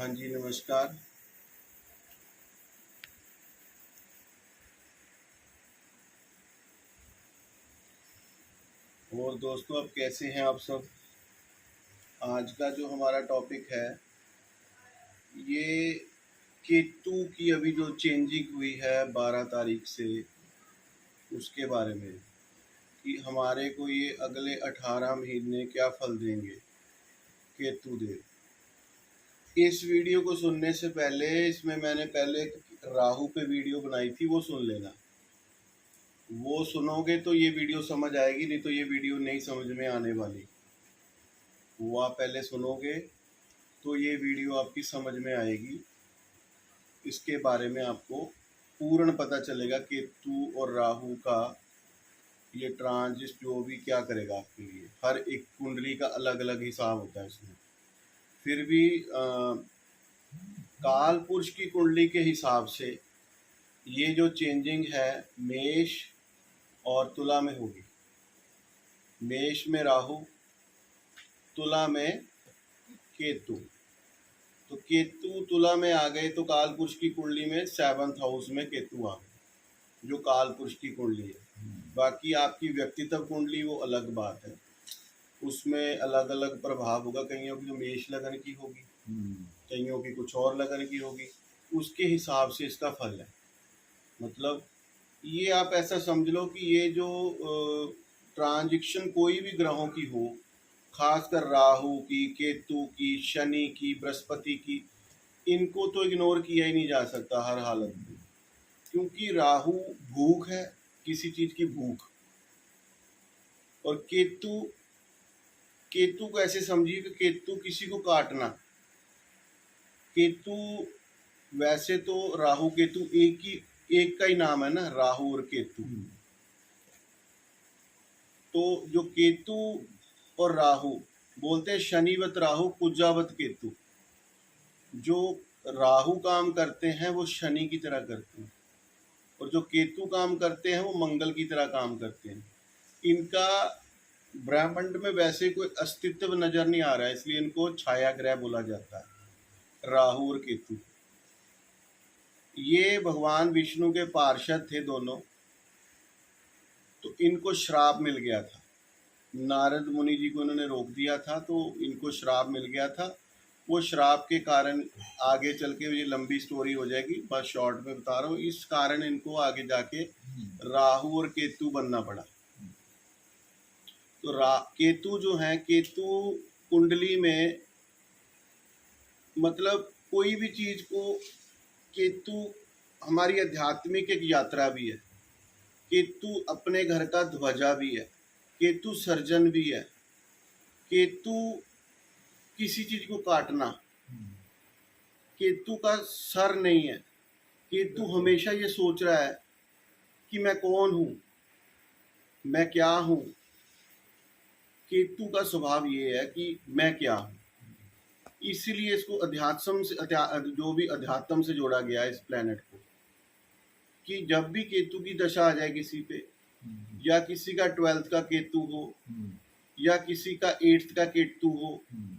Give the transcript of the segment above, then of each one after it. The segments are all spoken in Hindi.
हाँ जी, नमस्कार। और दोस्तों, अब कैसे हैं आप सब? आज का जो हमारा टॉपिक है, ये केतु की अभी जो चेंजिंग हुई है 12 तारीख से, उसके बारे में कि हमारे को ये अगले 18 महीने क्या फल देंगे केतु देव। इस वीडियो को सुनने से पहले इसमें मैंने पहले राहु पे वीडियो बनाई थी, वो सुन लेना। वो सुनोगे तो ये वीडियो समझ आएगी, नहीं तो ये वीडियो नहीं समझ में आने वाली। वो आप पहले सुनोगे तो ये वीडियो आपकी समझ में आएगी। इसके बारे में आपको पूर्ण पता चलेगा केतु और राहु का ये ट्रांजिट जो भी क्या करेगा आपके लिए। हर एक कुंडली का अलग अलग हिसाब होता है इसमें। फिर भी काल पुरुष की कुंडली के हिसाब से ये जो चेंजिंग है मेष और तुला में होगी। मेष में राहु, तुला में केतु। तो केतु तुला में आ गए तो काल पुरुष की कुंडली में 7th हाउस में केतु आ गए, जो काल पुरुष की कुंडली है। बाकी आपकी व्यक्तित्व कुंडली वो अलग बात है, उसमें अलग अलग प्रभाव होगा। कईयों की तो मेष लगन की होगी, कईयों की कुछ और लगन की होगी, उसके हिसाब से इसका फल है। मतलब ये आप ऐसा समझ लो कि ये जो ट्रांजिशन कोई भी ग्रहों की हो, खासकर राहु की, केतु की, शनि की, बृहस्पति की, इनको तो इग्नोर किया ही नहीं जा सकता हर हालत में। क्योंकि राहु भूख है, किसी चीज की भूख। और केतु, केतु को ऐसे समझिए कि केतु किसी को काटना। केतु वैसे तो राहु केतु एक का ही नाम है ना, राहु और केतु। तो जो केतु और राहु बोलते हैं, शनिवत राहु कुजावत केतु। जो राहु काम करते हैं वो शनि की तरह करते हैं, और जो केतु काम करते हैं वो मंगल की तरह काम करते हैं। इनका ब्रह्मांड में वैसे कोई अस्तित्व नजर नहीं आ रहा है, इसलिए इनको छाया ग्रह बोला जाता है, राहु और केतु। ये भगवान विष्णु के पार्षद थे दोनों। तो इनको श्राप मिल गया था, नारद मुनि जी को इन्होंने रोक दिया था, तो इनको श्राप मिल गया था। वो श्राप के कारण आगे चल के, ये लंबी स्टोरी हो जाएगी, बस शॉर्ट में बता रहा हूँ, इस कारण इनको आगे जाके राहु और केतु बनना पड़ा। तो केतु जो है, केतु कुंडली में मतलब कोई भी चीज को, केतु हमारी आध्यात्मिक एक यात्रा भी है। केतु अपने घर का ध्वजा भी है, केतु सर्जन भी है। केतु किसी चीज को काटना, केतु का सर नहीं है। केतु हमेशा ये सोच रहा है कि मैं कौन हूं, मैं क्या हूं। केतु का स्वभाव ये है कि मैं क्या हूं। इसीलिए इसको अध्यात्म से, जो भी अध्यात्म से जोड़ा गया है इस प्लेनेट को, कि जब भी केतु की दशा आ जाए किसी पे, या किसी का 12th का केतु हो, या किसी का 8th का केतु हो,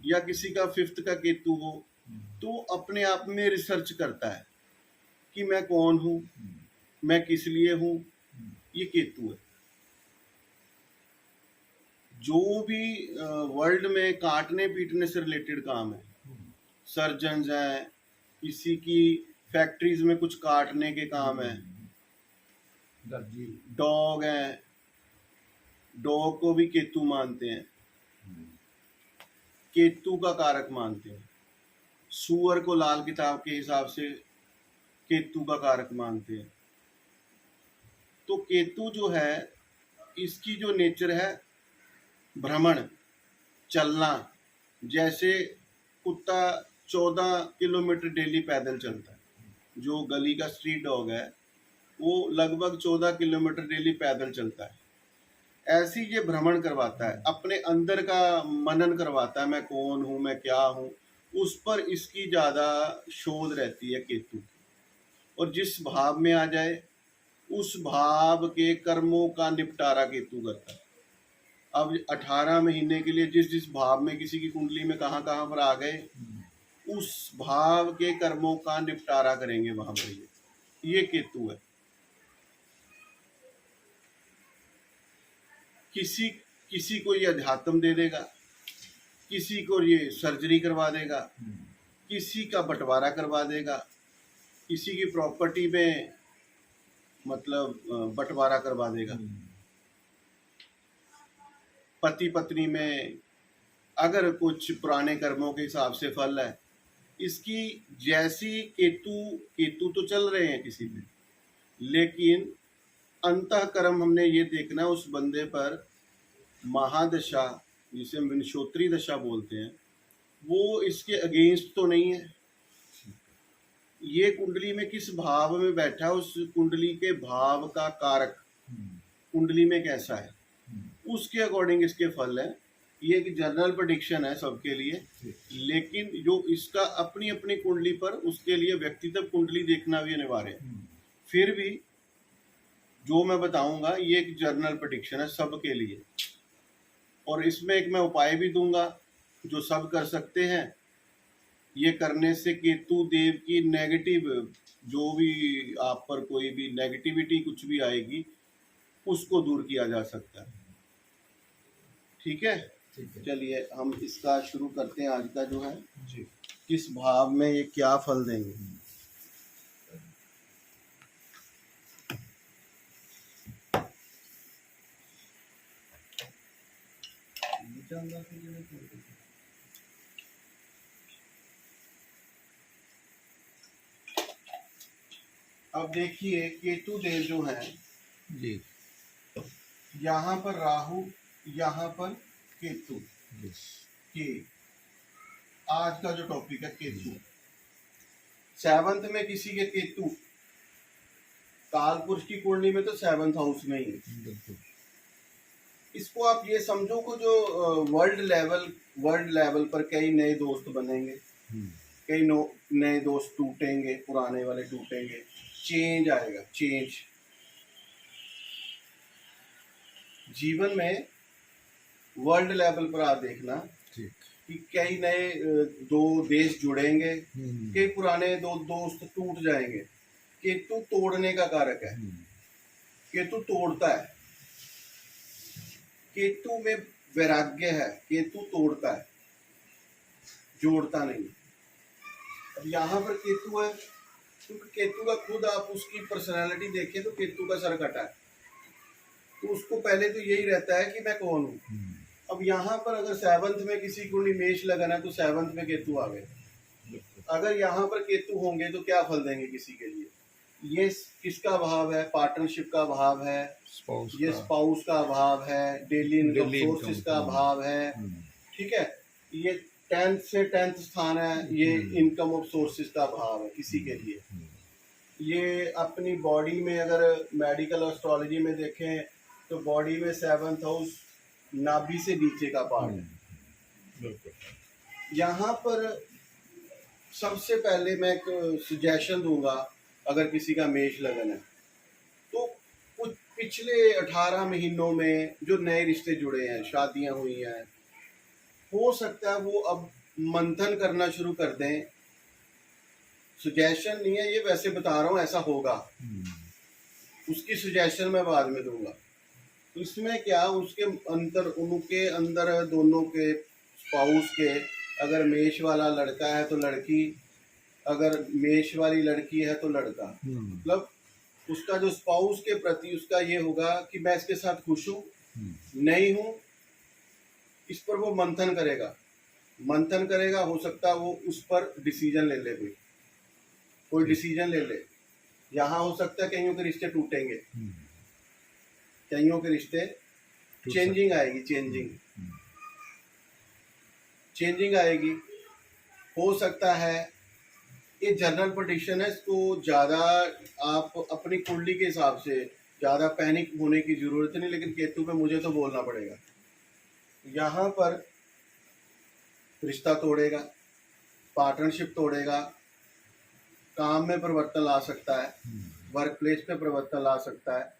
या किसी का 5th का केतु हो, तो अपने आप में रिसर्च करता है कि मैं कौन हूं, मैं किस लिए हूं। ये केतु है। जो भी वर्ल्ड में काटने पीटने से रिलेटेड काम है, सर्जन हैं, किसी की फैक्ट्रीज में कुछ काटने के काम है, डॉग हैं, डॉग को भी केतु मानते हैं, केतु का कारक मानते हैं। सूअर को लाल किताब के हिसाब से केतु का कारक मानते हैं। तो केतु जो है, इसकी जो नेचर है भ्रमण, चलना। जैसे कुत्ता 14 किलोमीटर डेली पैदल चलता है, जो गली का स्ट्रीट डॉग है वो लगभग 14 किलोमीटर डेली पैदल चलता है। ऐसे ही ये भ्रमण करवाता है, अपने अंदर का मनन करवाता है, मैं कौन हूँ, मैं क्या हूँ। उस पर इसकी ज्यादा शोध रहती है केतु की। और जिस भाव में आ जाए, उस भाव के कर्मों का निपटारा केतु करता है। अब 18 महीने के लिए जिस जिस भाव में किसी की कुंडली में कहाँ कहाँ पर आ गए, उस भाव के कर्मों का निपटारा करेंगे वहां पर। ये केतु है। किसी किसी को ये अध्यात्म दे देगा, किसी को ये सर्जरी करवा देगा, किसी का बंटवारा करवा देगा, किसी की प्रॉपर्टी में मतलब बंटवारा करवा देगा। पति पत्नी में अगर कुछ पुराने कर्मों के हिसाब से फल है, इसकी जैसी केतु तो चल रहे हैं किसी में, लेकिन अंतःकर्म हमने ये देखना उस बंदे पर महादशा, जिसे हम विनशोत्री दशा बोलते हैं, वो इसके अगेंस्ट तो नहीं है। ये कुंडली में किस भाव में बैठा है, उस कुंडली के भाव का कारक कुंडली में कैसा है, उसके अकॉर्डिंग इसके फल है। ये एक जनरल प्रेडिक्शन है सबके लिए, लेकिन जो इसका अपनी अपनी कुंडली पर, उसके लिए व्यक्तिगत कुंडली देखना भी अनिवार्य है। फिर भी जो मैं बताऊंगा ये एक जनरल प्रेडिक्शन है सबके लिए, और इसमें एक मैं उपाय भी दूंगा जो सब कर सकते हैं। ये करने से केतु देव की नेगेटिव, जो भी आप पर कोई भी नेगेटिविटी कुछ भी आएगी, उसको दूर किया जा सकता है। ठीक है, चलिए हम इसका शुरू करते हैं। आज का जो है जी, किस भाव में ये क्या फल देंगे। अब देखिए केतु देव जो है जी, यहाँ पर राहु, यहाँ पर केतु के, आज का जो टॉपिक है केतु। सेवंथ में किसी के केतु, कालपुरुष की कुंडली में तो 7th हाउस में ही है। इसको आप ये समझो को जो वर्ल्ड लेवल पर कई नए दोस्त बनेंगे, कई नए दोस्त टूटेंगे, पुराने वाले टूटेंगे, चेंज आएगा, चेंज जीवन में। वर्ल्ड लेवल पर आप देखना कि कई नए दो देश जुड़ेंगे, कई पुराने दो दोस्त टूट जाएंगे। केतु तोड़ने का कारक है, केतु तोड़ता है, केतु में वैराग्य है, केतु तोड़ता है, जोड़ता नहीं। अब यहाँ पर केतु है, क्योंकि केतु का खुद आप उसकी पर्सनालिटी देखें तो केतु का सर कटा है, तो उसको पहले तो यही रहता है कि मैं कौन हूँ। अब यहाँ पर अगर 7th में किसी को निमेश लगाना है तो 7th में केतु आ गए। अगर यहाँ पर केतु होंगे तो क्या फल देंगे किसी के लिए। ये किसका भाव है, पार्टनरशिप का भाव है, ये स्पाउस का भाव है, डेली इनकम सोर्सेस का भाव है। ठीक है, ये 10th से 10th स्थान है, ये इनकम ऑफ सोर्सेस का भाव है किसी के लिए। ये अपनी बॉडी में अगर मेडिकल एस्ट्रोलॉजी में देखें तो बॉडी में 7th हाउस नाभि से नीचे का पार्ट है। यहाँ पर सबसे पहले मैं एक सजेशन दूंगा, अगर किसी का मेष लगन है तो कुछ पिछले 18 महीनों में जो नए रिश्ते जुड़े हैं, शादियां हुई हैं, हो सकता है वो अब मंथन करना शुरू कर दें। सजेशन नहीं है ये, वैसे बता रहा हूँ ऐसा होगा। उसकी सजेशन मैं बाद में दूंगा। तो इसमें क्या, उसके अंतर, उनके अंदर दोनों के स्पाउस के, अगर मेष वाला लड़का है तो लड़की, अगर मेष वाली लड़की है तो लड़का, मतलब उसका जो स्पाउस के प्रति उसका ये होगा कि मैं इसके साथ खुश हूँ नहीं हूँ, इस पर वो मंथन करेगा। हो सकता है वो उस पर डिसीजन ले ले, कोई डिसीजन ले ले। यहाँ हो सकता है कईयों के रिश्ते टूटेंगे, कईयों के रिश्ते चेंजिंग आएगी, चेंजिंग आएगी। हो सकता है, ये जनरल प्रेडिक्शन है, इसको ज़्यादा आप अपनी कुंडली के हिसाब से ज़्यादा पैनिक होने की ज़रूरत नहीं, लेकिन केतु पे मुझे तो बोलना पड़ेगा। यहाँ पर रिश्ता तोड़ेगा, पार्टनरशिप तोड़ेगा, काम में परिवर्तन ला सकता है, वर्क प्लेस पे परिवर्तन ला सकता है,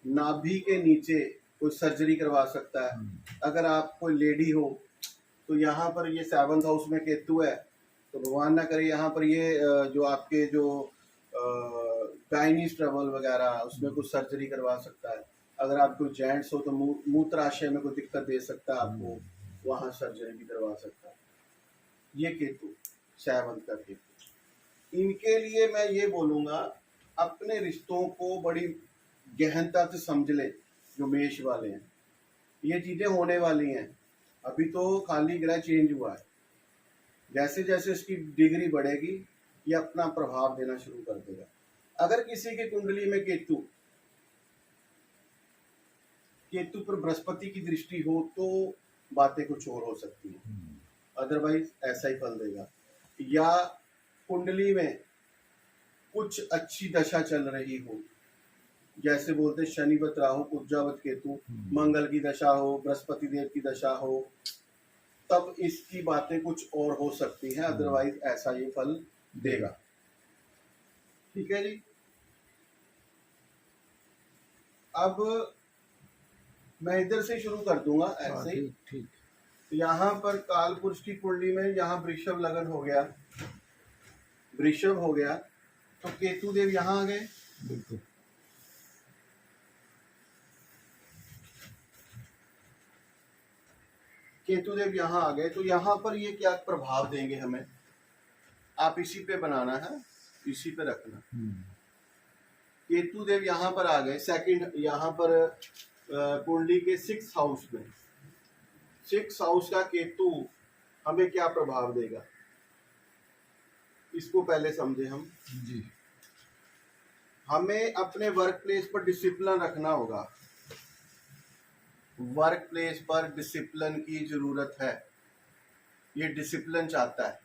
नाभि के नीचे कोई सर्जरी करवा सकता है। अगर आप कोई लेडी हो तो यहाँ पर ये 7th हाउस में केतु है, तो भगवान ना करे यहाँ पर ये जो आपके जो गाइनीज ट्रबल वगैरह उसमें कुछ सर्जरी करवा सकता है। अगर आप कोई जेंट्स हो तो मूत्राशय में कोई दिक्कत दे सकता है आपको, वहाँ सर्जरी भी करवा सकता है। ये केतु, सैवंत का केतु, इनके लिए मैं ये बोलूँगा अपने रिश्तों को बड़ी गहनता से समझ ले। जो मेष वाले हैं ये चीज़ें होने वाली हैं, अभी तो खाली ग्रह चेंज हुआ है, जैसे जैसे इसकी डिग्री बढ़ेगी ये अपना प्रभाव देना शुरू कर देगा। अगर किसी की कुंडली में केतु पर बृहस्पति की दृष्टि हो तो बातें कुछ और हो सकती हैं, अदरवाइज ऐसा ही फल देगा। या कुंडली में कुछ अच्छी दशा चल रही हो, जैसे बोलते शनिवत राहु कुब्जावत केतु, मंगल की दशा हो, बृहस्पति देव की दशा हो, तब इसकी बातें कुछ और हो सकती हैं, अदरवाइज ऐसा ये फल देगा। ठीक है जी। अब मैं इधर से शुरू कर दूंगा ऐसे ही। ठीक। यहाँ पर काल पुरुष की कुंडली में यहाँ वृषभ लगन हो गया, वृषभ हो गया, तो केतु देव यहाँ आ गए। बिल्कुल। केतु देव यहाँ आ गए तो यहाँ पर ये क्या प्रभाव देंगे हमें, आप इसी पे बनाना है, इसी पे रखना। केतु देव यहाँ पर आ गए सेकंड, यहाँ पर कुंडली के 6th हाउस में। 6th हाउस का केतु हमें क्या प्रभाव देगा, इसको पहले समझे हम जी। हमें अपने वर्क प्लेस पर डिसिप्लिन रखना होगा। वर्क प्लेस पर डिसिप्लिन की जरूरत है, ये डिसिप्लिन चाहता है।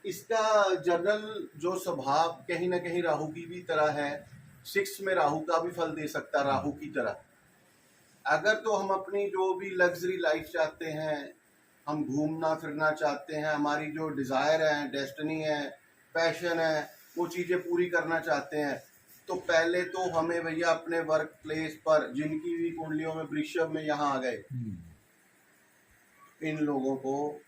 इसका जनरल जो स्वभाव कहीं ना कहीं राहु की भी तरह है, 6 में राहु का भी फल दे सकता है, राहु की तरह। अगर तो हम अपनी जो भी लग्जरी लाइफ चाहते हैं, हम घूमना फिरना चाहते हैं, हमारी जो डिज़ायर है, डेस्टिनी है, पैशन है, वो चीज़ें पूरी करना चाहते हैं, तो पहले तो हमें भैया अपने वर्क प्लेस पर, जिनकी भी कुंडलियों में वृषभ में यहाँ आ गए, इन लोगों को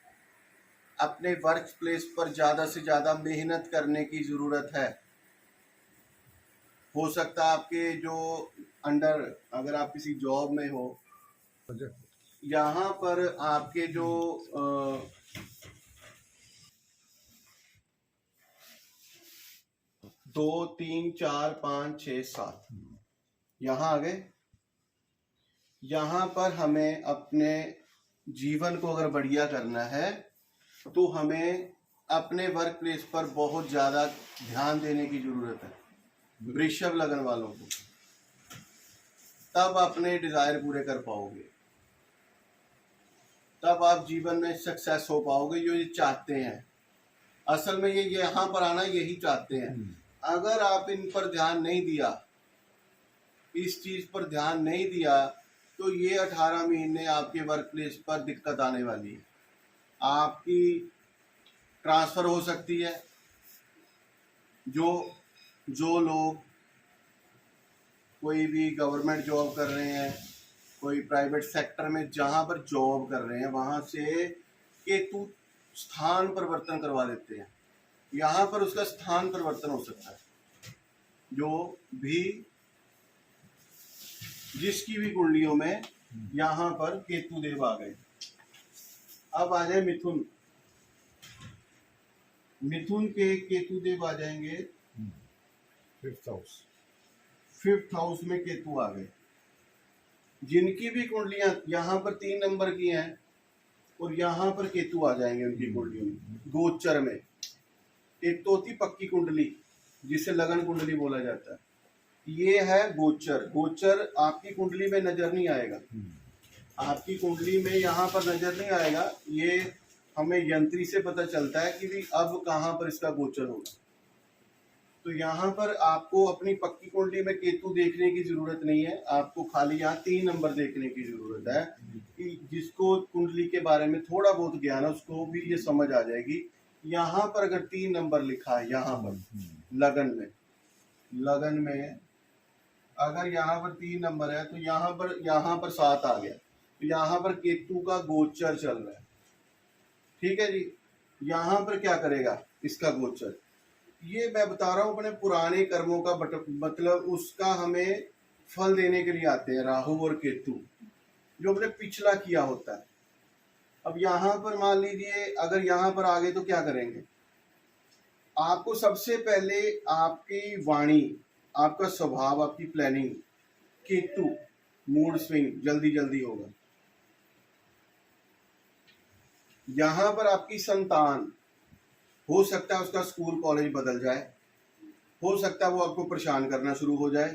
अपने वर्क प्लेस पर ज़्यादा से ज़्यादा मेहनत करने की ज़रूरत है। हो सकता है आपके जो अंडर, अगर आप किसी जॉब में हो, यहाँ पर आपके जो 2 3 4 5 6 7 यहाँ आ गए। यहाँ पर हमें अपने जीवन को अगर बढ़िया करना है तो हमें अपने वर्क प्लेस पर बहुत ज़्यादा ध्यान देने की ज़रूरत है, वृषभ लगन वालों को, तब अपने डिज़ायर पूरे कर पाओगे, तब आप जीवन में सक्सेस हो पाओगे, जो ये चाहते हैं। असल में ये यहाँ पर आना यही चाहते हैं। अगर आप इन पर ध्यान नहीं दिया, इस चीज़ पर ध्यान नहीं दिया, तो ये 18 महीने आपके वर्क प्लेस पर दिक्कत आने वाली है। आपकी ट्रांसफ़र हो सकती है। जो लोग कोई भी गवर्नमेंट जॉब कर रहे हैं, कोई प्राइवेट सेक्टर में जहाँ पर जॉब कर रहे हैं, वहाँ से केतु स्थान परिवर्तन करवा देते हैं, यहाँ पर उसका स्थान परिवर्तन हो सकता है। जो भी जिसकी भी कुंडलियों में यहाँ पर केतु देव आ गए। अब आ जाए मिथुन, मिथुन के केतु देव आ जाएंगे 5th हाउस। 5th हाउस में केतु आ गए। जिनकी भी कुंडलियां यहाँ पर 3 नंबर की हैं और यहाँ पर केतु आ जाएंगे उनकी कुंडलियों में, गोचर में। एक तो होती पक्की कुंडली जिसे लगन कुंडली बोला जाता है, ये है गोचर। गोचर आपकी कुंडली में नजर नहीं आएगा, आपकी कुंडली में यहाँ पर नजर नहीं आएगा, ये हमें यंत्री से पता चलता है कि भी अब कहाँ पर इसका गोचर होगा। तो यहाँ पर आपको अपनी पक्की कुंडली में केतु देखने की जरूरत नहीं है, आपको खाली यहाँ 3 नंबर देखने की जरूरत है कि जिसको कुंडली के बारे में थोड़ा बहुत ज्ञान है उसको भी ये समझ आ जाएगी। यहाँ पर अगर 3 नंबर लिखा है, यहाँ पर लगन में अगर यहाँ पर 3 नंबर है तो यहाँ पर 7 आ गया, तो यहाँ पर केतु का गोचर चल रहा है। ठीक है जी। यहाँ पर क्या करेगा इसका गोचर, ये मैं बता रहा हूँ अपने पुराने कर्मों का मतलब उसका हमें फल देने के लिए आते हैं राहु और केतु, जो हमने पिछला किया होता है। अब यहाँ पर मान लीजिए अगर यहाँ पर आ गए तो क्या करेंगे, आपको सबसे पहले आपकी वाणी, आपका स्वभाव, आपकी प्लानिंग, केतु मूड स्विंग जल्दी जल्दी होगा। यहाँ पर आपकी संतान, हो सकता है उसका स्कूल कॉलेज बदल जाए, हो सकता है वो आपको परेशान करना शुरू हो जाए,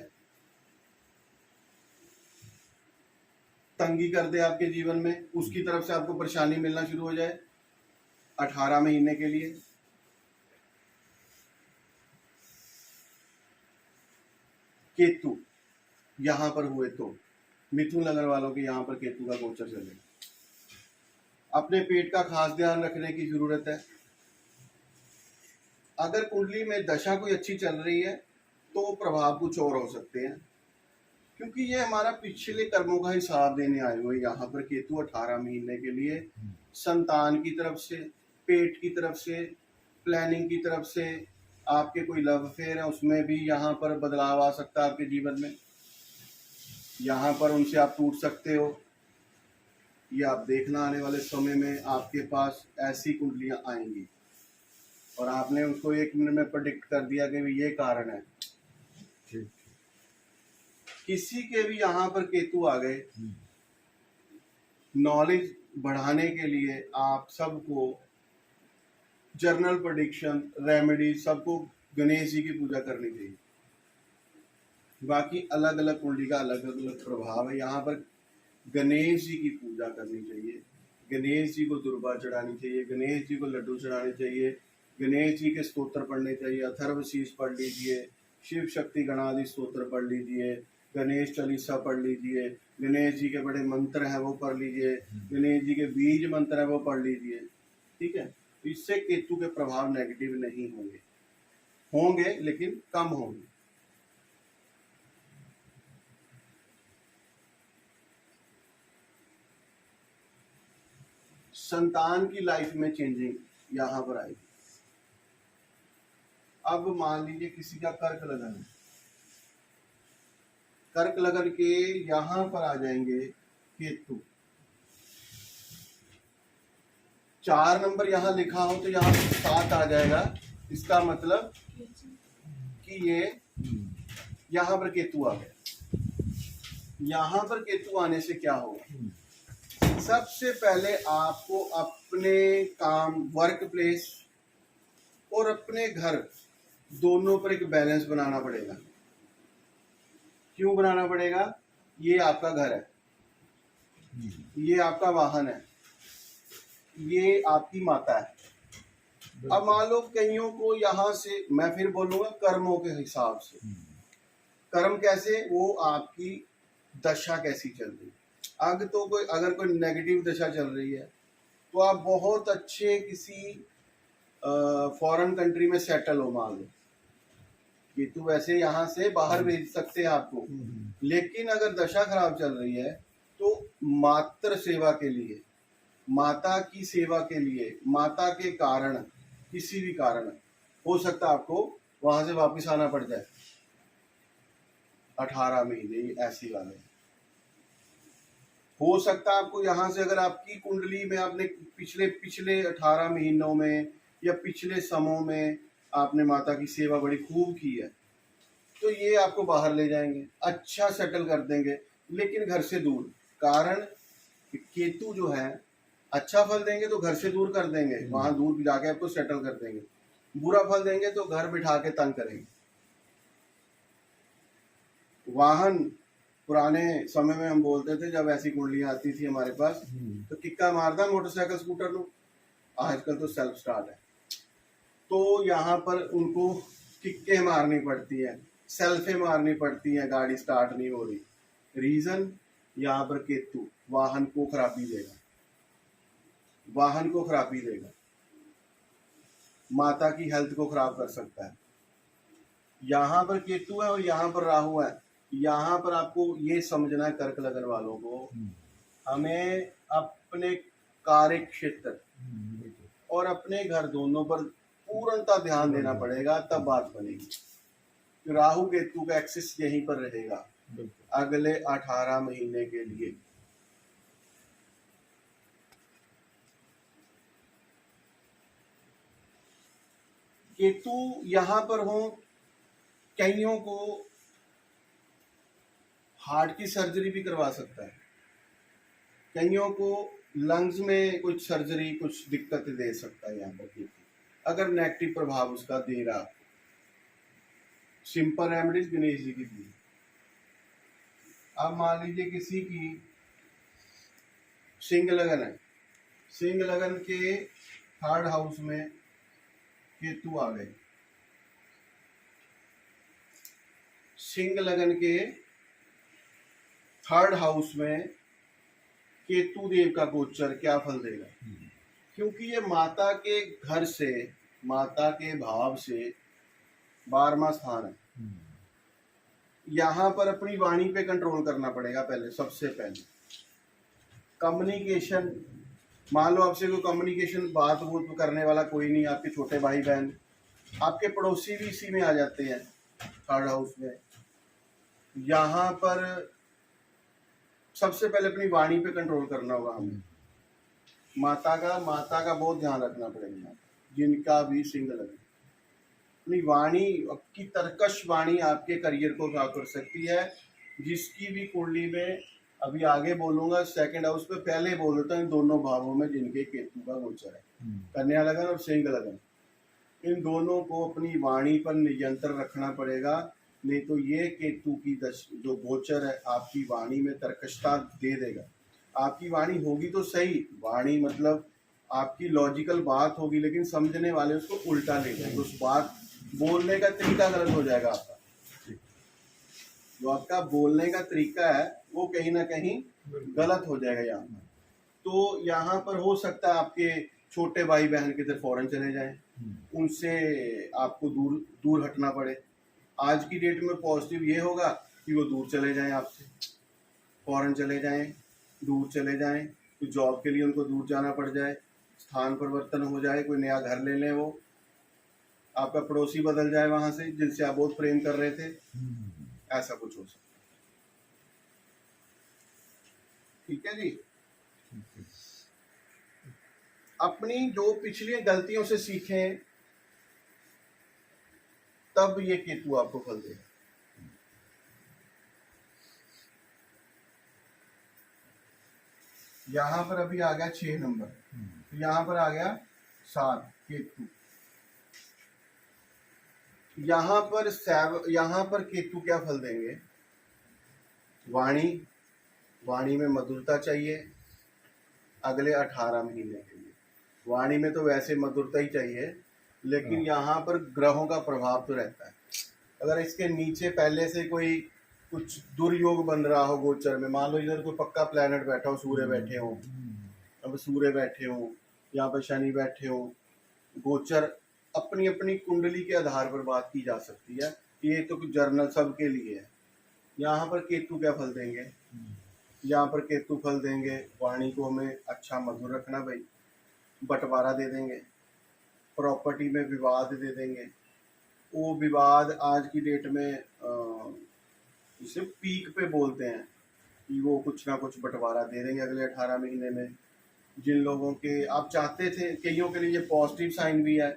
तंगी कर दे आपके जीवन में, उसकी तरफ से आपको परेशानी मिलना शुरू हो जाए 18 महीने के लिए। केतु यहां पर हुए तो मिथुन लगन वालों के यहां पर केतु का गोचर चलेगा। अपने पेट का खास ध्यान रखने की जरूरत है। अगर कुंडली में दशा कोई अच्छी चल रही है तो प्रभाव कुछ और हो सकते हैं, क्योंकि ये हमारा पिछले कर्मों का हिसाब देने आए हुए यहाँ पर केतु 18 महीने के लिए। संतान की तरफ से, पेट की तरफ से, प्लानिंग की तरफ से, आपके कोई लव अफेयर है उसमें भी यहाँ पर बदलाव आ सकता है आपके जीवन में, यहाँ पर उनसे आप टूट सकते हो। ये आप देखना आने वाले समय में आपके पास ऐसी कुंडलियां आएंगी और आपने उसको 1 मिनट में प्रेडिक्ट कर दिया कि भी ये कारण है। ठीक। किसी के भी यहाँ पर केतु आ गए, नॉलेज बढ़ाने के लिए आप सबको जर्नल प्रेडिक्शन, रेमेडी, सबको गणेश जी की पूजा करनी चाहिए। बाकी अलग अलग कुंडली का अलग अलग प्रभाव है। यहाँ पर गणेश जी की पूजा करनी चाहिए, गणेश जी को दुर्बा चढ़ानी चाहिए, गणेश जी को लड्डू चढ़ाने चाहिए, गणेश जी के स्तोत्र पढ़ने चाहिए, अथर्वशीष पढ़ लीजिए, शिव शक्ति गणादि स्तोत्र पढ़ लीजिए, गणेश चालीसा पढ़ लीजिए, गणेश जी के बड़े मंत्र हैं वो पढ़ लीजिए, गणेश जी के बीज मंत्र हैं वो पढ़ लीजिए। ठीक है, इससे केतु के प्रभाव नेगेटिव नहीं होंगे, होंगे लेकिन कम होंगे। संतान की लाइफ में चेंजिंग यहाँ पर आएगी। अब मान लीजिए किसी का कर्क लगन है, कर्क लगन के यहाँ पर आ जाएंगे केतु, 4 नंबर यहाँ लिखा हो तो यहाँ 7 आ जाएगा। इसका मतलब कि ये यहाँ पर केतु आ गया। यहाँ पर केतु आने से क्या होगा, सबसे पहले आपको अपने काम, वर्क प्लेस और अपने घर दोनों पर एक बैलेंस बनाना पड़ेगा। क्यों बनाना पड़ेगा, ये आपका घर है, ये आपका वाहन है, ये आपकी माता है। अब मान लो कईयों को यहाँ से, मैं फिर बोलूंगा कर्मों के हिसाब से, कर्म कैसे, वो आपकी दशा कैसी चल रही है। अगर कोई नेगेटिव दशा चल रही है तो आप बहुत अच्छे किसी फॉरेन कंट्री में सेटल हो, मान लो कि तू वैसे यहाँ से बाहर भेज सकते हैं आपको, लेकिन अगर दशा खराब चल रही है तो मातृ सेवा के लिए, माता की सेवा के लिए, माता के कारण, किसी भी कारण हो सकता है आपको वहां से वापस आना पड़ जाए 18 महीने ऐसी वाले। हो सकता है आपको यहाँ से, अगर आपकी कुंडली में आपने पिछले 18 महीनों में या पिछले समयों में आपने माता की सेवा बड़ी खूब की है, तो ये आपको बाहर ले जाएंगे, अच्छा सेटल कर देंगे, लेकिन घर से दूर। कारण केतु जो है अच्छा फल देंगे तो घर से दूर कर देंगे, वहां दूर जाके आपको सेटल कर देंगे। बुरा फल देंगे तो घर बिठा के तंग करेंगे। वाहन, पुराने समय में हम बोलते थे जब ऐसी कुंडलियां आती थी हमारे पास तो किक्का मारदा मोटरसाइकिल स्कूटर नु, आजकल तो सेल्फ स्टार्ट है, तो यहाँ पर उनको किक्के मारनी पड़ती है, सेल्फे मारनी पड़ती है, गाड़ी स्टार्ट नहीं हो रही। रीजन, यहाँ पर केतु वाहन को खराबी देगा, वाहन को खराबी देगा, माता की हेल्थ को खराब कर सकता है। यहाँ पर केतु है और यहाँ पर राहु है। यहाँ पर आपको ये समझना है कर्क लगन वालों को, हमें अपने कार्य क्षेत्र, और अपने घर दोनों पर पूर्णतः ध्यान देना पड़ेगा, तब बात बनेगी। तो राहु केतु का एक्सिस यहीं पर रहेगा बिल्कुल। अगले 18 महीने के लिए। केतु यहां पर हो, कईयों को हार्ट की सर्जरी भी करवा सकता है, कईयों को लंग्स में कुछ सर्जरी, कुछ दिक्कत दे सकता है यहाँ पर केतु, अगर नेगेटिव प्रभाव उसका दे रहा। सिंपल रेमेडीज गणेश जी की दी। अब मान लीजिए किसी की सिंह लगन है, सिंह लगन के 3rd हाउस में केतु आ गए, सिंह लगन के 3rd हाउस में केतु देव का गोचर क्या फल देगा? क्योंकि ये माता के घर से, माता के भाव से 12वां स्थान है। यहाँ पर अपनी वाणी पे कंट्रोल करना पड़ेगा पहले, सबसे पहले कम्युनिकेशन। मान लो आपसे कोई कम्युनिकेशन बात वूत करने वाला कोई नहीं, आपके छोटे भाई बहन, आपके पड़ोसी भी इसी में आ जाते हैं 3rd हाउस में। यहाँ पर सबसे पहले अपनी वाणी पे कंट्रोल करना होगा हमें। माता का बहुत ध्यान रखना पड़ेगा, जिनका भी सिंह लगे। अपनी वाणी, आपकी तरकश वाणी आपके करियर को क्या कर सकती है। जिसकी भी कुंडली में, अभी आगे बोलूंगा 2nd हाउस पे, पहले बोल देता हूँ इन दोनों भावों में जिनके केतु का गोचर है, कन्या लगन और सिंह लगन, इन दोनों को अपनी वाणी पर नियंत्रण रखना पड़ेगा। नहीं तो ये केतु की जो गोचर है आपकी वाणी में तरकशता दे देगा। आपकी वाणी होगी तो सही, वाणी मतलब आपकी लॉजिकल बात होगी, लेकिन समझने वाले उसको उल्टा ले जाएंगे, उस बात बोलने का तरीका गलत हो जाएगा आपका। जो आपका बोलने का तरीका है वो कहीं ना कहीं गलत हो जाएगा यहाँ पर। तो यहाँ पर हो सकता है आपके छोटे भाई बहन किधर फॉरेन चले जाएं, उनसे आपको दूर दूर हटना पड़े। आज की डेट में पॉजिटिव ये होगा कि वो दूर चले जाएं आपसे, फॉरेन चले जाएं, दूर चले जाएं, तो जॉब के लिए उनको दूर जाना पड़ जाए, स्थान परिवर्तन हो जाए, कोई नया घर ले लें, वो आपका पड़ोसी बदल जाए वहां से जिनसे आप बहुत प्रेम कर रहे थे, ऐसा कुछ हो सकता है। ठीक है जी। अपनी जो पिछली गलतियों से सीखें, तब ये केतु आपको फल देगा। यहां पर अभी आ गया 6 नंबर, तो यहां पर आ गया 7 केतु। यहाँ पर केतु क्या फल देंगे? वाणी में मधुरता चाहिए अगले 18 महीने के लिए। वाणी में तो वैसे मधुरता ही चाहिए, लेकिन यहाँ पर ग्रहों का प्रभाव तो रहता है। अगर इसके नीचे पहले से कोई कुछ दुर्योग बन रहा हो गोचर में, मान लो इधर कोई पक्का प्लैनेट बैठा हो, सूर्य बैठे हो, अब सूर्य बैठे हो, यहाँ पर शनि बैठे हो, गोचर अपनी अपनी कुंडली के आधार पर बात की जा सकती है। ये तो कुछ जर्नल सबके लिए है। यहाँ पर केतु क्या फल देंगे? यहाँ पर केतु फल देंगे, वाणी को हमें अच्छा मधुर रखना भाई, बंटवारा दे देंगे, प्रॉपर्टी में विवाद दे देंगे। वो विवाद आज की डेट में इसे पीक पे बोलते हैं कि वो कुछ ना कुछ बंटवारा दे देंगे अगले 18 महीने में। जिन लोगों के आप चाहते थे, कईयों के लिए ये पॉजिटिव साइन भी है,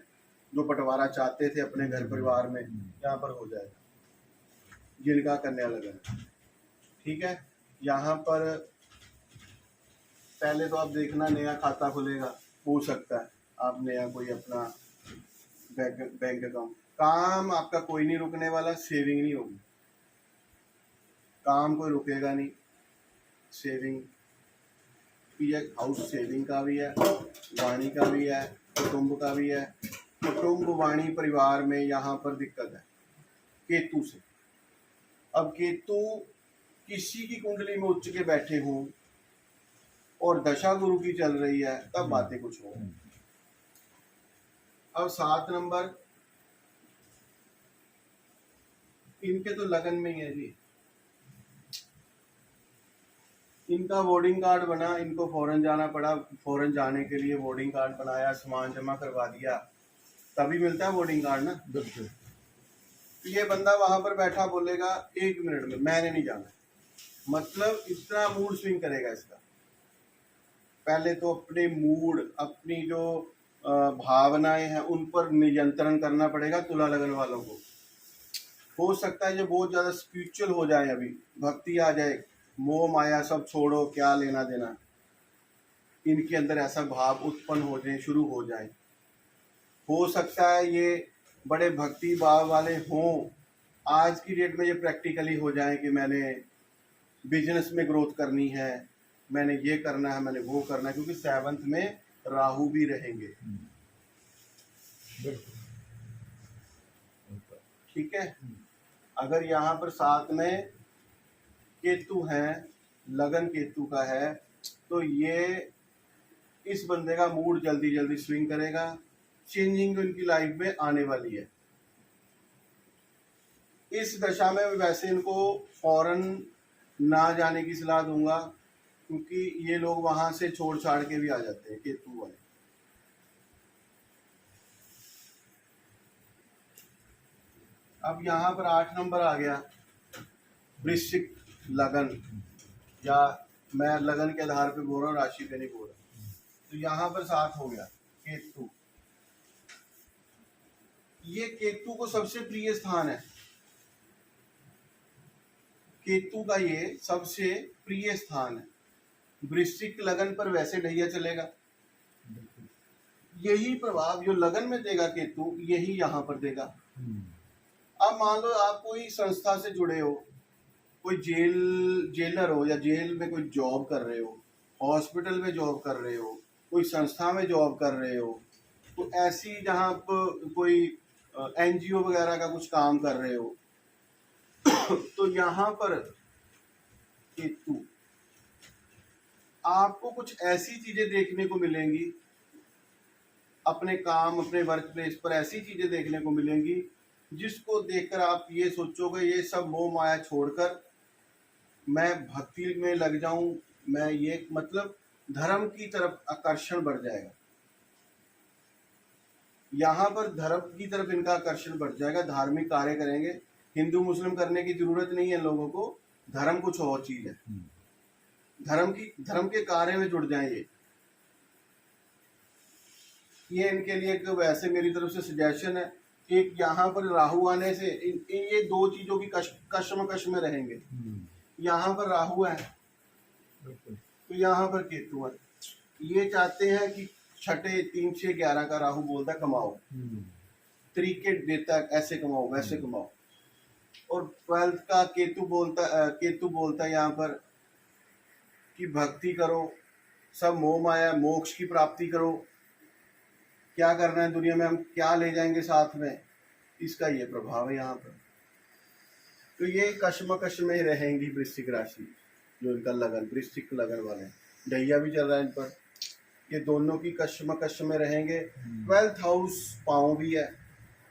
जो बंटवारा चाहते थे अपने घर परिवार में, यहाँ पर हो जाएगा। जिनका कन्या लगन, ठीक है। यहाँ पर पहले तो आप देखना नया खाता खुलेगा, हो सकता है आप नया कोई अपना बैंक अकाउंट। काम आपका कोई नहीं रुकने वाला, सेविंग नहीं होगी, काम कोई रुकेगा नहीं, सेविंग भी है, हाउस सेविंग का भी है, वाणी का भी है, कुटुंब का भी है। कुटुंब वाणी परिवार में यहाँ पर दिक्कत है केतु से। अब केतु किसी की कुंडली में उच्च के बैठे हों और दशा गुरु की चल रही है, तब बातें कुछ हो। अब 7 नंबर इनके तो लगन में ही है जी, इनका बोर्डिंग कार्ड बना, इनको फॉरेन जाना पड़ा, फॉरेन जाने के लिए बोर्डिंग कार्ड बनाया, सामान जमा करवा दिया, तभी मिलता है बोर्डिंग कार्ड ना। बिल्कुल। तो ये बंदा वहां पर बैठा बोलेगा 1 मिनट में मैंने नहीं जाना, मतलब इतना मूड स्विंग करेगा इसका। पहले तो अपने मूड, अपनी जो भावनाएं हैं उन पर नियंत्रण करना पड़ेगा तुला लगन वालों को। हो सकता है ये बहुत ज्यादा स्पिरिचुअल हो जाए, अभी भक्ति आ जाए, मोह माया सब छोड़ो, क्या लेना देना, इनके अंदर ऐसा भाव उत्पन्न हो जाए, शुरू हो जाए। हो सकता है ये बड़े भक्ति भाव वाले हों, आज की डेट में ये प्रैक्टिकली हो जाए कि मैंने बिजनेस में ग्रोथ करनी है, मैंने ये करना है, मैंने वो करना है, क्योंकि 7th में राहु भी रहेंगे। बिल्कुल। ठीक है, अगर यहाँ पर 7 में केतु है, लगन केतु का है, तो ये इस बंदे का मूड जल्दी जल्दी स्विंग करेगा, चेंजिंग इनकी लाइफ में आने वाली है। इस दशा में वैसे इनको फॉरेन ना जाने की सलाह दूंगा, क्योंकि ये लोग वहां से छोड़ छाड़ के भी आ जाते हैं केतु वाले। अब यहाँ पर 8 नंबर आ गया, वृश्चिक लगन, या मैं लगन के आधार पे बोल रहा हूँ, राशि पे नहीं बोल रहा। तो यहाँ पर 7 हो गया केतु। ये केतु को सबसे प्रिय स्थान है, केतु का ये सबसे प्रिय स्थान है। वृश्चिक लगन पर वैसे ढैया चलेगा, यही प्रभाव जो लगन में देगा केतु, यही यहाँ पर देगा। अब मान लो आप कोई संस्था से जुड़े हो, कोई जेलर हो, या जेल में कोई जॉब कर रहे हो, हॉस्पिटल में जॉब कर रहे हो, कोई संस्था में जॉब कर रहे हो, तो ऐसी जहाँ आप कोई एनजीओ वगैरह का कुछ काम कर रहे हो, तो यहाँ पर केतु, आपको कुछ ऐसी चीजें देखने को मिलेंगी अपने काम, अपने वर्क प्लेस पर, ऐसी चीजें देखने को मिलेंगी जिसको देखकर आप ये सोचोगे ये सब मोह माया छोड़कर मैं भक्ति में लग जाऊं, मैं ये, मतलब धर्म की तरफ आकर्षण बढ़ जाएगा। यहाँ पर धर्म की तरफ इनका आकर्षण बढ़ जाएगा, धार्मिक कार्य करेंगे। हिंदू मुस्लिम करने की जरूरत नहीं है लोगों को, धर्म कुछ और चीज है, धर्म के कार्य में जुड़ जाएंगे। ये इनके लिए एक वैसे मेरी तरफ से सजेशन है। एक यहाँ पर राहु आने से ये 2 चीजों की कश्मकश में रहेंगे। यहाँ पर राहु है तो यहाँ पर केतु है। ये चाहते हैं कि 6, 3, 6, 11 का राहु बोलता है कमाओ, तरीके देता है ऐसे कमाओ वैसे कमाओ, और 12th का केतु बोलता है यहाँ पर कि भक्ति करो, सब मोह माया मोक्ष की प्राप्ति करो, क्या करना है दुनिया में, हम क्या ले जाएंगे साथ में, इसका ये प्रभाव है यहाँ पर। तो ये कश्मकश में रहेंगी वृश्चिक राशि, जो इनका लगन, वृश्चिक लगन वाले ढैया भी चल रहा है इन पर, ये दोनों की कश्मकश में रहेंगे। 12th हाउस पाँव भी है,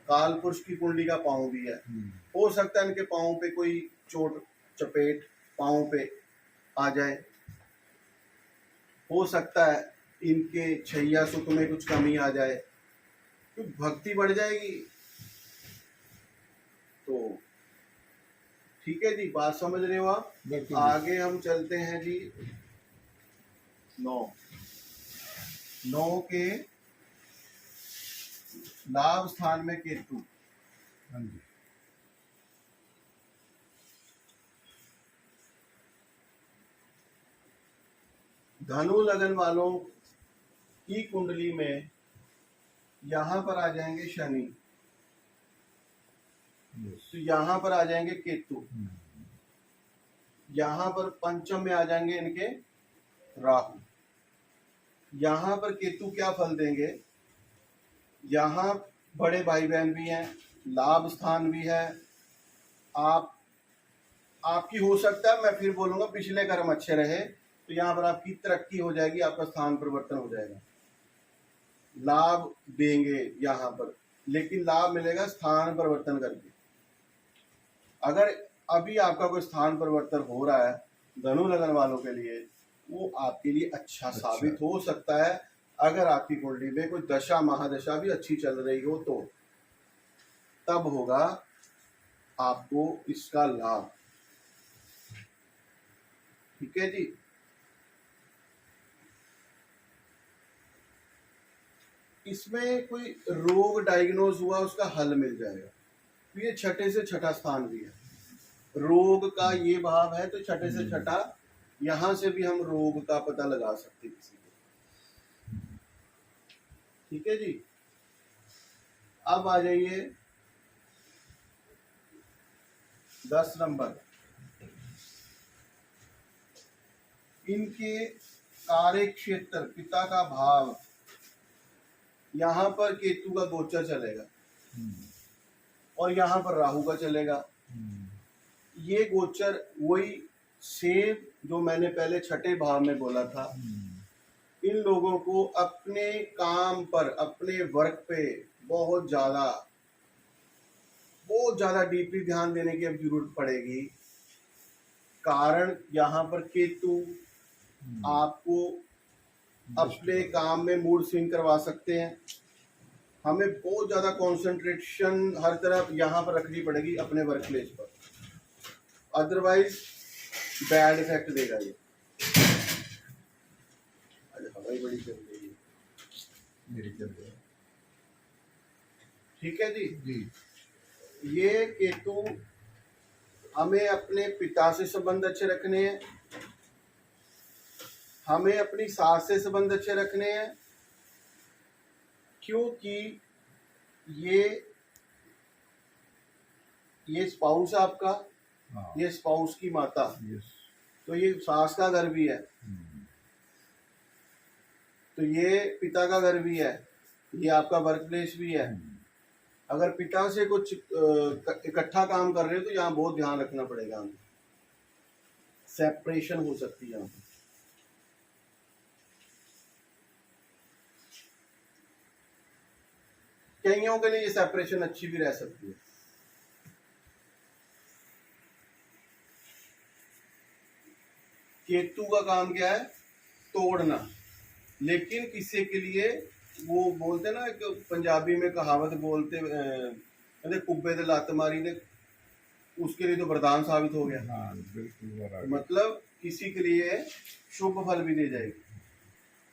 काल पुरुष की कुंडली का पाँव भी है। हो सकता है इनके पाँव पे कोई चोट चपेट पाँव पे आ जाए, हो सकता है इनके छैया सुख में कुछ कमी आ जाए, तो भक्ति बढ़ जाएगी। तो ठीक है जी, बात समझ रहे हो आप। आगे हम चलते हैं जी 9 के लाभ स्थान में केतु। धनु लगन वालों की कुंडली में यहाँ पर आ जाएंगे शनि, तो यहाँ पर आ जाएंगे केतु, यहाँ पर पंचम में आ जाएंगे इनके राहु। यहाँ पर केतु क्या फल देंगे, यहाँ बड़े भाई बहन भी हैं, लाभ स्थान भी है, आपकी हो सकता है, मैं फिर बोलूंगा पिछले कर्म अच्छे रहे तो यहाँ पर आपकी तरक्की हो जाएगी, आपका स्थान परिवर्तन हो जाएगा, लाभ देंगे यहाँ पर, लेकिन लाभ मिलेगा स्थान परिवर्तन करके। अगर अभी आपका कोई स्थान परिवर्तन हो रहा है धनु लगन वालों के लिए वो आपके लिए अच्छा साबित हो सकता है, अगर आपकी कुंडली में कोई दशा महादशा भी अच्छी चल रही हो तो तब होगा आपको इसका लाभ। ठीक है जी। इसमें कोई रोग डायग्नोज हुआ उसका हल मिल जाएगा। तो ये छठे से छठा स्थान भी है, रोग का ये भाव है, तो छठे से छठा यहां से भी हम रोग का पता लगा सकते किसी को। ठीक है जी। अब आ जाइए 10 नंबर, इनके कार्य क्षेत्र पिता का भाव, यहां पर केतु का गोचर चलेगा और यहां पर राहु का चलेगा। ये गोचर वही सेम जो मैंने पहले छठे भाव में बोला था। इन लोगों को अपने काम पर, अपने वर्क पे बहुत ज्यादा डीपली ध्यान देने की अब जरूरत पड़ेगी। कारण यहाँ पर केतु आपको अपने काम में मूड स्विंग करवा सकते हैं। हमें बहुत ज्यादा कंसंट्रेशन हर तरफ यहाँ पर रखनी पड़ेगी अपने वर्क प्लेस पर, अदरवाइज बैड इफेक्ट देगा ये। हवाई बड़ी चल रही है, मेरी चल रही है। ठीक है जी। जी। ये केतु हमें अपने पिता से संबंध अच्छे रखने हैं, हमें अपनी सास से संबंध अच्छे रखने हैं, क्योंकि ये स्पाउस आपका, ये स्पाउस की माता, तो ये सास का घर भी है, तो ये पिता का घर भी है, ये आपका वर्क प्लेस भी है। अगर पिता से कुछ इकट्ठा काम कर रहे हो तो यहाँ बहुत ध्यान रखना पड़ेगा हमें, सेपरेशन हो सकती है यहाँ पर। कईयों के लिए ये सेपरेशन अच्छी भी रह सकती है। केतु का काम क्या है? तोड़ना। लेकिन किसी के लिए वो बोलते ना, एक पंजाबी में कहावत बोलते, कुब्बे दे लत मारी ने, उसके लिए तो वरदान साबित हो गया। हाँ, बिल्कुल। मतलब किसी के लिए शुभ फल भी दे जाएगी।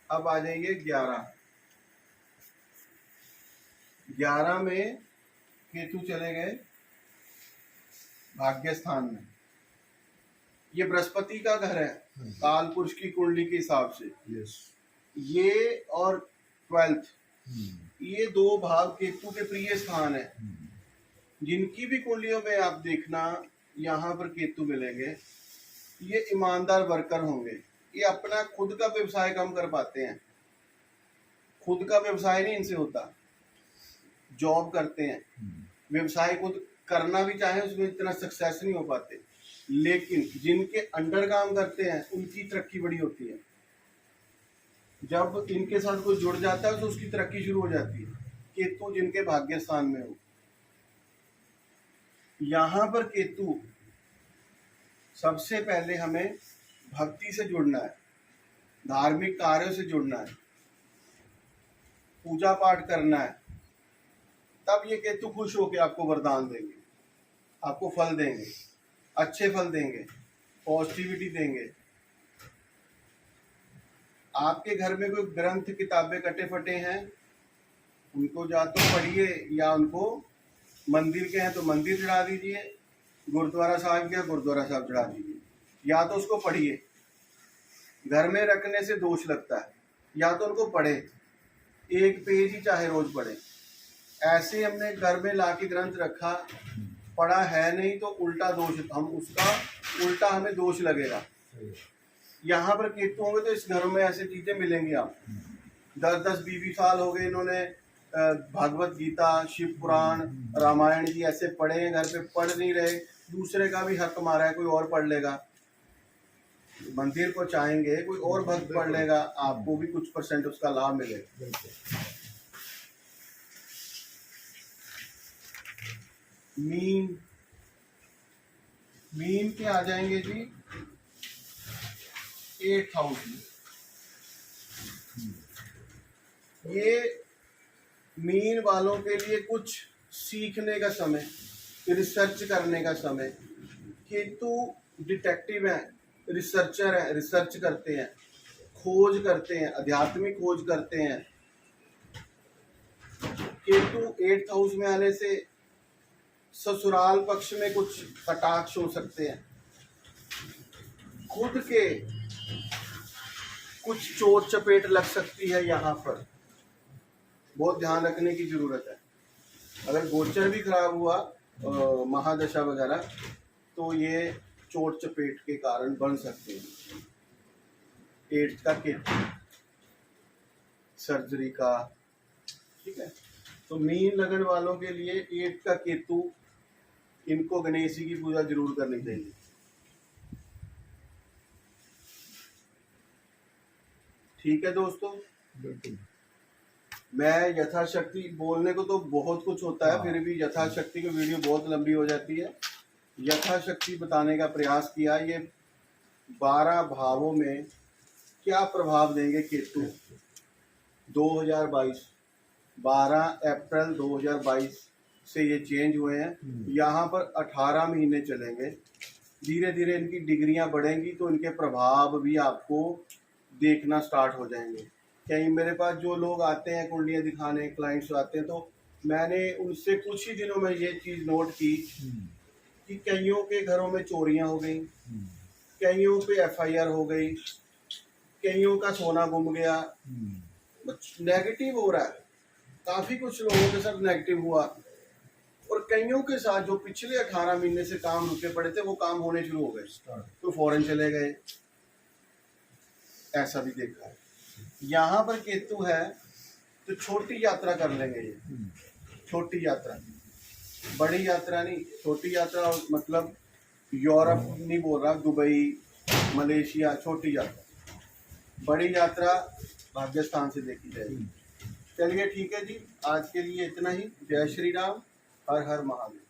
अब आ जाइए 11 में केतु चले गए भाग्य स्थान में। ये बृहस्पति का घर है काल पुरुष की कुंडली के हिसाब से। ये और 12th, ये दो भाव केतु के प्रिय स्थान है। जिनकी भी कुंडलियों में आप देखना यहाँ पर केतु मिलेंगे, ये ईमानदार वर्कर होंगे। ये अपना खुद का व्यवसाय कम कर पाते हैं, खुद का व्यवसाय नहीं इनसे होता, जॉब करते हैं, व्यवसाय खुद करना भी चाहे उसमें इतना सक्सेस नहीं हो पाते। लेकिन जिनके अंडर काम करते हैं उनकी तरक्की बड़ी होती है। जब इनके साथ कोई जुड़ जाता है तो उसकी तरक्की शुरू हो जाती है। केतु जिनके भाग्य स्थान में हो, यहाँ पर केतु सबसे पहले हमें भक्ति से जुड़ना है, धार्मिक कार्यों से जुड़ना है, पूजा पाठ करना है, तब ये केतु खुश होकर आपको वरदान देंगे, आपको फल देंगे, अच्छे फल देंगे, पॉजिटिविटी देंगे। आपके घर में कोई ग्रंथ किताबें कटे फटे हैं, उनको या तो पढ़िए, या उनको मंदिर के हैं तो मंदिर चढ़ा दीजिए, गुरुद्वारा साहब के गुरुद्वारा साहब चढ़ा दीजिए, या तो उसको पढ़िए। घर में रखने से दोष लगता है, या तो उनको पढ़े, एक पेज ही चाहे रोज पढ़े। ऐसे हमने घर में लाके ग्रंथ रखा, पढ़ा है नहीं तो उल्टा दोष, हम उसका उल्टा हमें दोष लगेगा। यहाँ पर केतु होंगे तो इस घर में ऐसी चीजें मिलेंगी आपको। 10-10, 20 साल हो गए इन्होंने भागवत गीता, शिव पुराण, रामायण जी ऐसे पढ़े हैं, घर पे पढ़ नहीं रहे, दूसरे का भी हक मारा है, कोई और पढ़ लेगा। मंदिर को चाहेंगे कोई और भक्त पढ़ लेगा, आपको भी कुछ % उसका लाभ मिलेगा। मीन के आ जाएंगे जी 8th हाउस में। ये मीन वालों के लिए कुछ सीखने का समय, रिसर्च करने का समय। केतु डिटेक्टिव है, रिसर्चर है, रिसर्च करते हैं, खोज करते हैं, आध्यात्मिक खोज करते हैं। केतु 8th हाउस में आने से ससुराल पक्ष में कुछ कटाक्ष हो सकते हैं, खुद के कुछ चोट चपेट लग सकती है। यहाँ पर बहुत ध्यान रखने की जरूरत है। अगर गोचर भी खराब हुआ महादशा वगैरह, तो ये चोट चपेट के कारण बन सकते हैं। 8th का केतु सर्जरी का, ठीक है। तो मीन लगन वालों के लिए 8th का केतु, इनको गणेश जी की पूजा जरूर करनी चाहिए। ठीक है दोस्तों, बिल्कुल। मैं यथाशक्ति, बोलने को तो बहुत कुछ होता है, फिर भी यथाशक्ति की वीडियो बहुत लंबी हो जाती है, यथाशक्ति बताने का प्रयास किया। ये 12 भावों में क्या प्रभाव देंगे केतु 2022, 12 अप्रैल 2022 से ये चेंज हुए हैं। यहाँ पर 18 महीने चलेंगे। धीरे धीरे इनकी डिग्रियां बढ़ेंगी तो इनके प्रभाव भी आपको देखना स्टार्ट हो जाएंगे। कहीं मेरे पास जो लोग आते हैं कुंडलियाँ दिखाने, क्लाइंट्स आते हैं, तो मैंने उनसे कुछ ही दिनों में ये चीज़ नोट की कि कईयों के घरों में चोरियां हो गई, कईयों पे FIR हो गई, कईयों का सोना गुम गया, नेगेटिव हो रहा है। काफ़ी कुछ लोगों के साथ नेगेटिव हुआ, और कईयों के साथ जो पिछले 18 महीने से काम रुके पड़े थे वो काम होने शुरू हो गए, तो फॉरेन चले गए, ऐसा भी देखा है। यहाँ पर केतु है तो छोटी यात्रा कर लेंगे। ये छोटी यात्रा, बड़ी यात्रा नहीं, छोटी यात्रा। मतलब यूरोप नहीं बोल रहा, दुबई, मलेशिया, छोटी यात्रा। बड़ी यात्रा भाग्यस्थान से देखी जाएगी। चलिए ठीक है जी, आज के लिए इतना ही। जय श्री राम, हर हर महादेव।